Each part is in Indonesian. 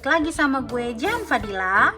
balik lagi sama gue Jan Fadila.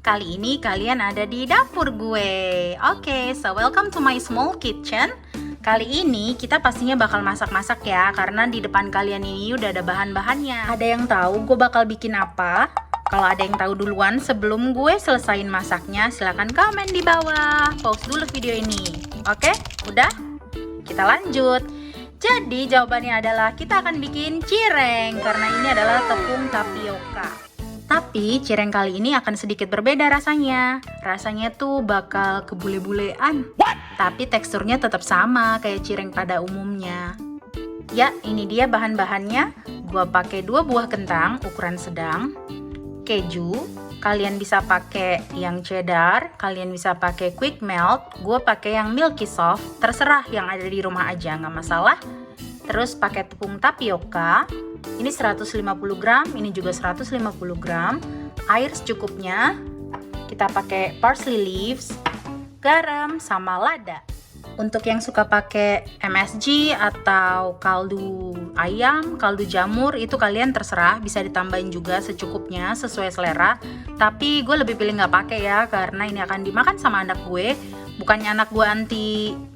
Kali ini kalian ada di dapur gue. Oke, so welcome to my small kitchen. Kali ini kita pastinya bakal masak-masak ya, karena di depan kalian ini udah ada bahan-bahannya. Ada yang tahu gue bakal bikin apa? Kalau ada yang tahu duluan sebelum gue selesain masaknya, silahkan komen di bawah. Pause dulu video ini. Oke, udah? Kita lanjut. Jadi jawabannya adalah kita akan bikin cireng, karena ini adalah tepung tapioka. Tapi cireng kali ini akan sedikit berbeda rasanya. Rasanya tuh bakal kebule-bulean. Tapi teksturnya tetap sama kayak cireng pada umumnya. Ya, ini dia bahan-bahannya. Gua pakai 2 buah kentang ukuran sedang, keju, kalian bisa pakai yang cheddar, kalian bisa pakai quick melt, gue pakai yang milky soft, terserah yang ada di rumah aja, nggak masalah. Terus pakai tepung tapioka, ini 150 gram, ini juga 150 gram, air secukupnya, kita pakai parsley leaves, garam, sama lada. Untuk yang suka pakai MSG atau kaldu ayam, kaldu jamur, itu kalian terserah, bisa ditambahin juga secukupnya sesuai selera. Tapi gue lebih pilih nggak pakai ya, karena ini akan dimakan sama anak gue. Bukannya anak gue anti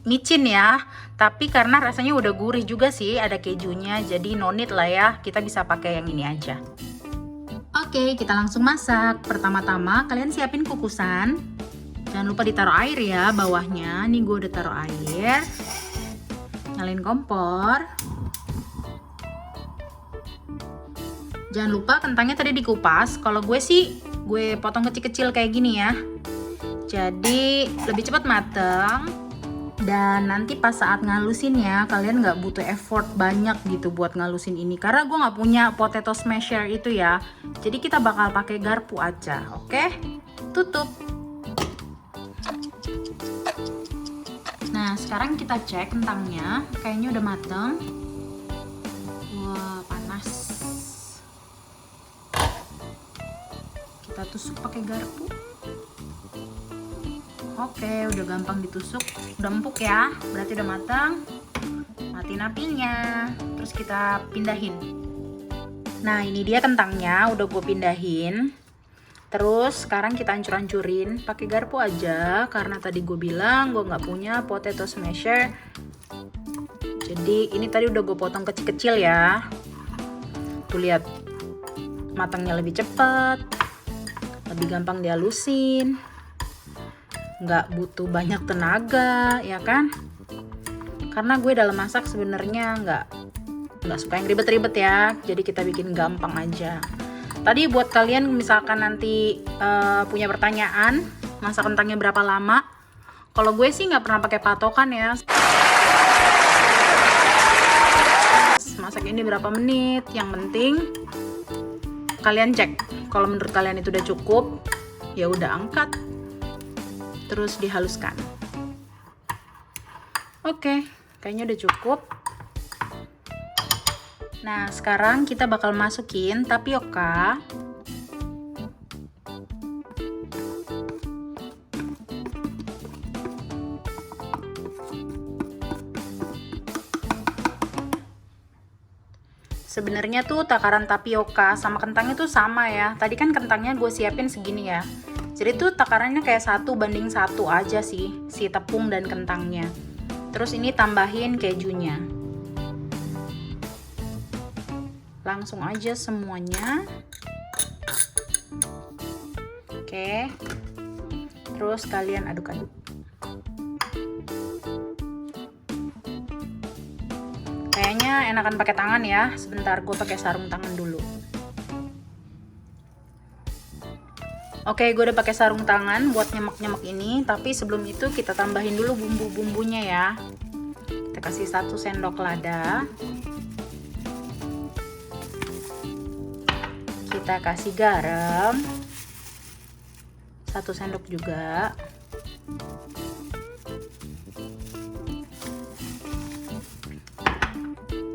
micin ya, tapi karena rasanya udah gurih juga sih, ada kejunya, jadi no need lah ya, kita bisa pakai yang ini aja. Oke, kita langsung masak. Pertama-tama kalian siapin kukusan. Jangan lupa ditaruh air ya bawahnya. Nih gue udah taruh air. Nyalain kompor. Jangan lupa kentangnya tadi dikupas. Kalau gue sih gue potong kecil-kecil kayak gini ya. Jadi lebih cepat mateng. Dan nanti pas saat ngalusinnya kalian nggak butuh effort banyak gitu buat ngalusin ini. Karena gue nggak punya potato smasher itu ya. Jadi kita bakal pakai garpu aja. Oke? Tutup. Nah, sekarang kita cek kentangnya, kayaknya udah mateng. Wah, panas. Kita tusuk pakai garpu. Oke, udah gampang ditusuk, udah empuk ya, berarti udah matang. Matiin apinya, terus kita pindahin. Nah, ini dia kentangnya, udah gue pindahin. Terus sekarang kita hancur-hancurin pakai garpu aja, karena tadi gue bilang gue nggak punya potato smasher. Jadi ini tadi udah gue potong kecil-kecil ya. Tuh lihat, matangnya lebih cepat, lebih gampang dihalusin, nggak butuh banyak tenaga ya kan? Karena gue dalam masak sebenarnya nggak suka yang ribet-ribet ya. Jadi kita bikin gampang aja. Tadi buat kalian misalkan nanti punya pertanyaan masak kentangnya berapa lama, kalau gue sih nggak pernah pakai patokan ya. Masak ini berapa menit, yang penting kalian cek. Kalau menurut kalian itu udah cukup, ya udah angkat, terus dihaluskan. Oke, kayaknya udah cukup. Nah, sekarang kita bakal masukin tapioka. Sebenarnya tuh takaran tapioka sama kentangnya tuh sama ya. Tadi kan kentangnya gue siapin segini ya. Jadi tuh takarannya kayak 1:1 aja sih, si tepung dan kentangnya. Terus ini tambahin kejunya. Langsung aja semuanya. Oke. Terus kalian aduk-aduk. Kayaknya enakan pakai tangan ya. Sebentar, gue pakai sarung tangan dulu. Oke, gue udah pakai sarung tangan buat nyemek-nyemek ini. Tapi sebelum itu kita tambahin dulu bumbu-bumbunya ya. Kita kasih 1 sendok lada. Kita kasih garam 1 sendok juga.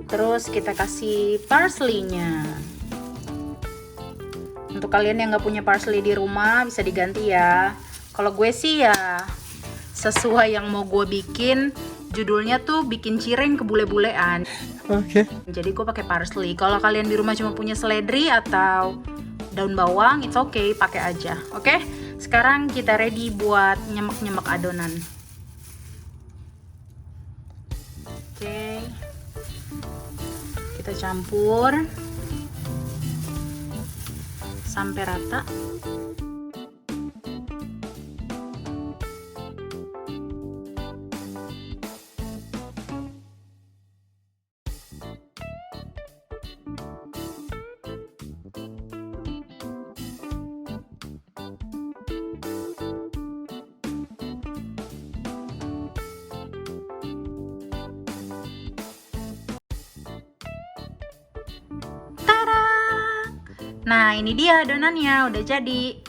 Terus kita kasih parsley-nya. Untuk kalian yang nggak punya parsley di rumah bisa diganti ya. Kalau gue sih ya sesuai yang mau gue bikin. Judulnya tuh bikin cireng kebule-bulean. Oke. Jadi gue pakai parsley. Kalau kalian di rumah cuma punya seledri atau daun bawang, it's okay, pakai aja. Oke, sekarang kita ready buat nyemek-nyemek adonan. Oke, kita campur sampai rata. Nah, ini dia adonannya, udah jadi.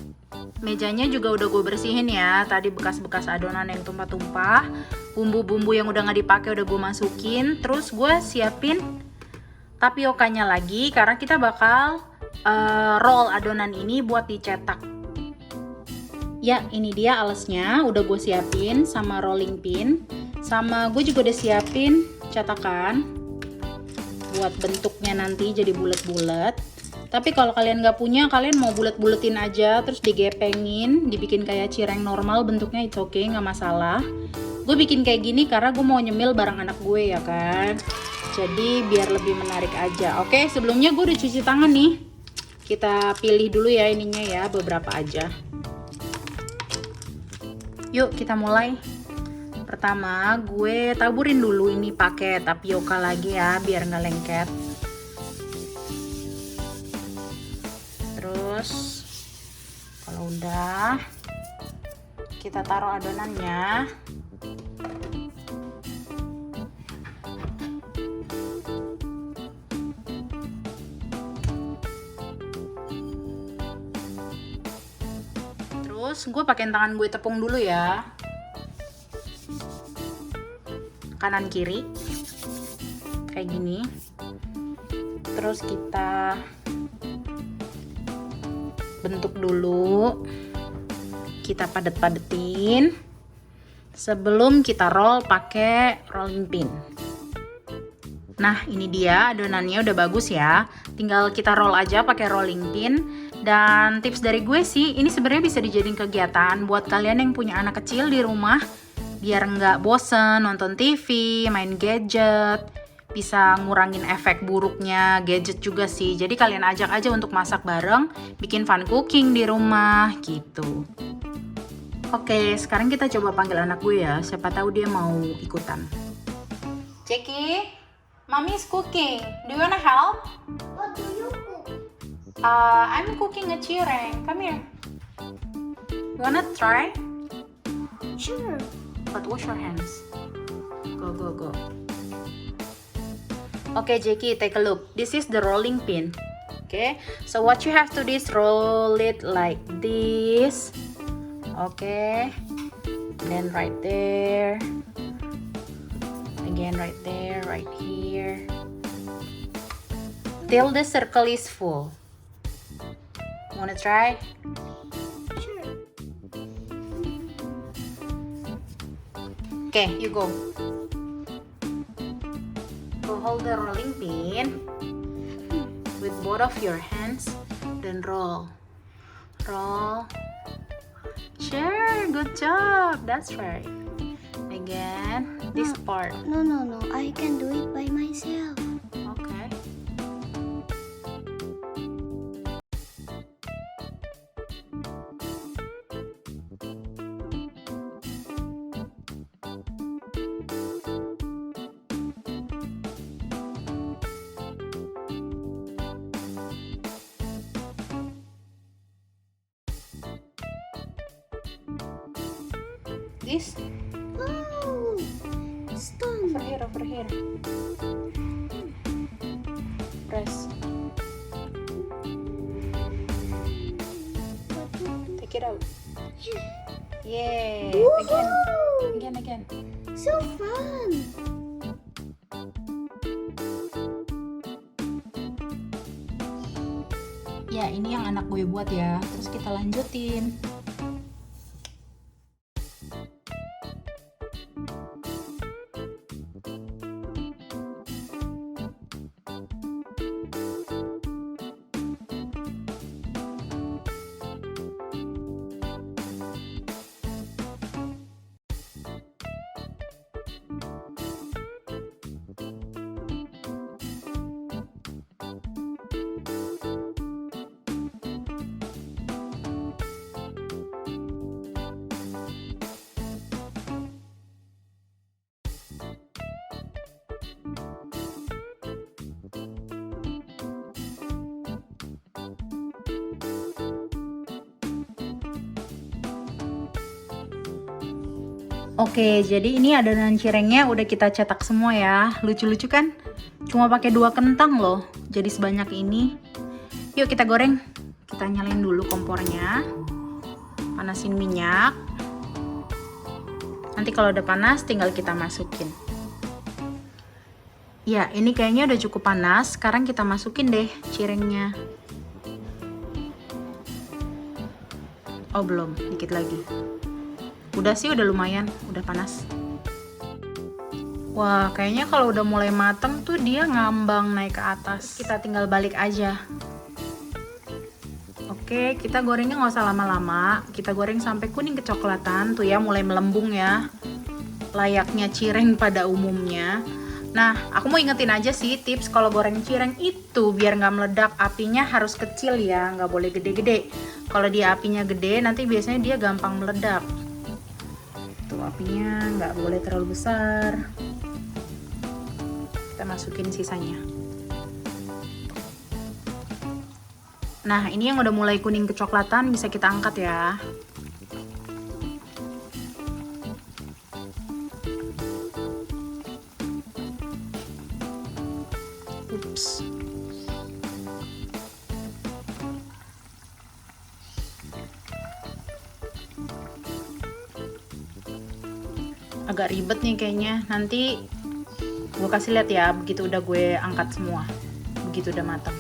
Mejanya juga udah gue bersihin ya. Tadi bekas-bekas adonan yang tumpah-tumpah. Bumbu-bumbu yang udah nggak dipakai udah gue masukin. Terus gue siapin tapiokanya lagi karena kita bakal roll adonan ini buat dicetak. Ya, ini dia alasnya, udah gue siapin sama rolling pin. Sama gue juga udah siapin cetakan buat bentuknya nanti jadi bulat-bulat. Tapi kalau kalian nggak punya, kalian mau bulet-buletin aja, terus digepengin, dibikin kayak cireng normal bentuknya, it's okay, nggak masalah. Gue bikin kayak gini karena gue mau nyemil bareng anak gue ya kan. Jadi biar lebih menarik aja. Oke, sebelumnya gue udah cuci tangan nih. Kita pilih dulu ya ininya ya, beberapa aja. Yuk kita mulai. Pertama, gue taburin dulu ini pakai tapioka lagi ya, biar nggak lengket. Terus kalau udah kita taruh adonannya. Terus gue pakai tangan gue tepung dulu ya, kanan kiri kayak gini. Terus kita bentuk dulu, kita padet-padetin sebelum kita roll pakai rolling pin. Nah, ini dia adonannya udah bagus ya, tinggal kita roll aja pakai rolling pin. Dan tips dari gue sih, ini sebenarnya bisa dijadiin kegiatan buat kalian yang punya anak kecil di rumah, biar nggak bosen nonton TV, main gadget. Bisa ngurangin efek buruknya gadget juga sih. Jadi kalian ajak aja untuk masak bareng, bikin fun cooking di rumah gitu. Oke, sekarang kita coba panggil anak gue ya, siapa tahu dia mau ikutan. Jackie, Mommy's cooking. Do you wanna help? What do you cook? I'm cooking a cireng. Come here. You wanna try? Sure. But wash your hands. Go, go, go. Okay, Jackie, take a look. This is the rolling pin. Okay, so what you have to do is roll it like this. Okay, then right there. Again, right there, right here. Till the circle is full. Wanna try? Sure. Okay, you go. So hold the rolling pin with both of your hands, then roll. Roll. Sure, good job. That's right. Again, this part. No, I can do it by myself. Okay. This Wow! Stone. over here. Press. Take it out. Yay! Woohoo! Again. So fun. Ya, ini yang anak gue buat ya. Terus kita lanjutin. Oke, jadi ini adonan cirengnya udah kita cetak semua ya. Lucu-lucu kan? Cuma pakai 2 kentang loh. Jadi sebanyak ini. Yuk kita goreng. Kita nyalain dulu kompornya. Panasin minyak. Nanti kalau udah panas tinggal kita masukin. Ya, ini kayaknya udah cukup panas. Sekarang kita masukin deh cirengnya. Oh, belum. Dikit lagi. Udah sih, udah lumayan, udah panas. Wah, kayaknya kalau udah mulai mateng tuh dia ngambang naik ke atas. Kita tinggal balik aja. Oke, kita gorengnya nggak usah lama-lama. Kita goreng sampai kuning kecoklatan tuh ya, mulai melembung ya. Layaknya cireng pada umumnya. Nah, aku mau ingetin aja sih tips kalau goreng cireng itu biar nggak meledak, apinya harus kecil ya, nggak boleh gede-gede. Kalau dia apinya gede, nanti biasanya dia gampang meledak. Tuh apinya nggak boleh terlalu besar. Kita masukin sisanya. Nah, ini yang udah mulai kuning kecoklatan bisa kita angkat ya. Ups. Agak ribet nih kayaknya. Nanti gue kasih lihat ya begitu udah gue angkat semua, begitu udah matang.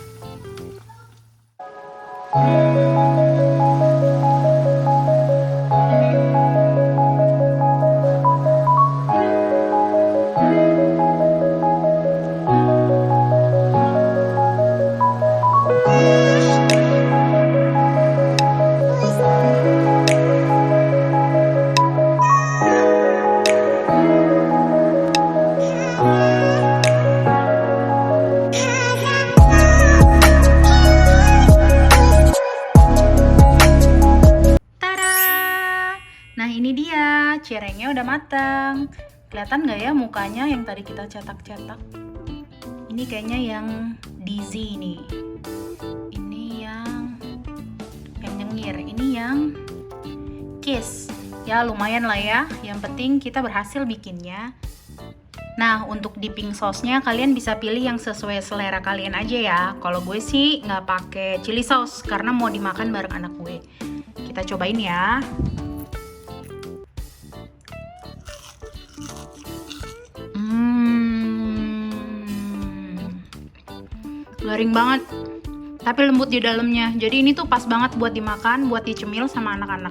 Nah ini dia, cirengnya udah matang. Kelihatan nggak ya mukanya yang tadi kita cetak-cetak? Ini kayaknya yang dizzy nih. Ini yang nyengir. Ini yang kiss. Ya lumayan lah ya. Yang penting kita berhasil bikinnya. Nah untuk dipping sausnya kalian bisa pilih yang sesuai selera kalian aja ya. Kalau gue sih nggak pakai chili sauce karena mau dimakan bareng anak gue. Kita cobain ya. Garing banget, tapi lembut di dalamnya. Jadi ini tuh pas banget buat dimakan, buat dicemil sama anak-anak.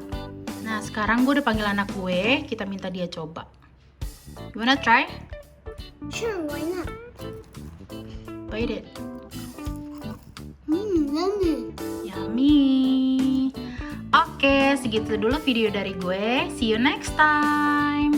Nah sekarang gue udah panggil anak gue, kita minta dia coba. You wanna try? Sure, why not? Bite it. Yummy. Yummy. Oke, segitu dulu video dari gue. See you next time.